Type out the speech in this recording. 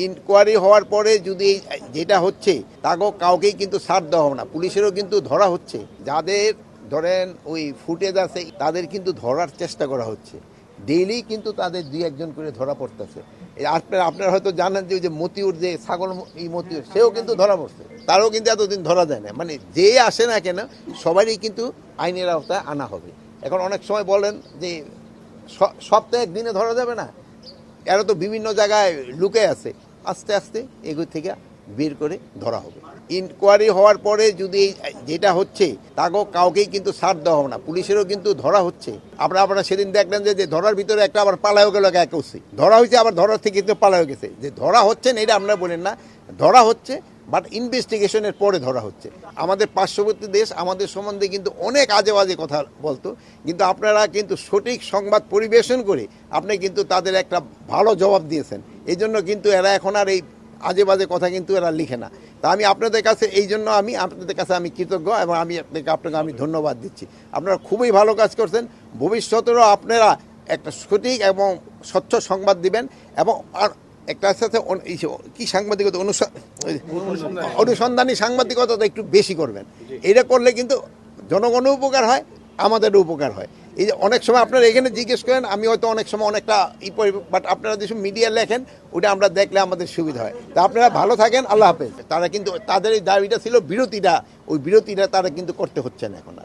Inquiry হওয়ার পরে যদি যেটা হচ্ছে তাকেও কাউকেই কিন্তু ছাড় দেওয়া হবে না, পুলিশেরও কিন্তু ধরা হচ্ছে। যাদের ধরেন ওই ফুটেজ আছে তাদের কিন্তু ধরার চেষ্টা করা হচ্ছে, ডেইলি কিন্তু তাদের দুই একজন করে ধরা পড়তেছে। আপনারা হয়তো জানেন যে ওই যে মতিউর, যে ছাগল মতিউর, সেও কিন্তু ধরা পড়ছে, তারও কিন্তু এতদিন ধরা যায় না। মানে যে আসে না কেন সবারই কিন্তু আইনের আওতায় আনা হবে। এখন অনেক সময় বলেন যে সপ্তাহে একদিনে ধরা যাবে না, এরা তো বিভিন্ন জায়গায় লুকে আছে, আস্তে আস্তে এগুলো থেকে বের করে ধরা হবে। ইনকোয়ারি হওয়ার পরে যদি যেটা হচ্ছে তাকেও কাউকেই কিন্তু ছাড় দেওয়া হবে না, পুলিশেরও কিন্তু ধরা হচ্ছে। আপনারা সেদিন দেখলেন যে ধরার ভিতরে একটা আবার পালায়ও গেল, এক ওসি ধরা হয়েছে, আবার ধরার থেকে কিন্তু পালায়ও গেছে। যে ধরা হচ্ছে না এটা আপনারা বলেন না, ধরা হচ্ছে, বাট ইনভেস্টিগেশনের পরে ধরা হচ্ছে। আমাদের পার্শ্ববর্তী দেশ আমাদের সম্বন্ধে কিন্তু অনেক আজে বাজে কথা বলতো, কিন্তু আপনারা কিন্তু সঠিক সংবাদ পরিবেশন করে আপনি কিন্তু তাদের একটা ভালো জবাব দিয়েছেন। এই জন্য কিন্তু এরা এখন আর এই আজে বাজে কথা কিন্তু এরা লিখে না। তা আমি আপনাদের কাছে এই জন্য আপনাদের কাছে আমি কৃতজ্ঞ, এবং আপনাকে আমি ধন্যবাদ দিচ্ছি। আপনারা খুবই ভালো কাজ করছেন। ভবিষ্যতেরও আপনারা একটা সঠিক এবং স্বচ্ছ সংবাদ দিবেন, এবং আর একটা সাথে কি সাংবাদিকতা অনুসন্ধানী সাংবাদিকতা একটু বেশি করবেন। এটা করলে কিন্তু জনগণও উপকার হয়, আমাদেরও উপকার হয়। এই যে অনেক সময় আপনারা এখানে জিজ্ঞেস করেন, আমি হয়তো অনেক সময় অনেকটা বাট আপনারা যেসব মিডিয়া লেখেন ওটা আমরা দেখলে আমাদের সুবিধা হয়। তা আপনারা ভালো থাকেন, আল্লাহ হাফেজ। তারা কিন্তু তাদের এই দাবিটা ছিল বিরতিটা, ওই বিরতিটা তারা কিন্তু করতে হচ্ছে না এখন আর।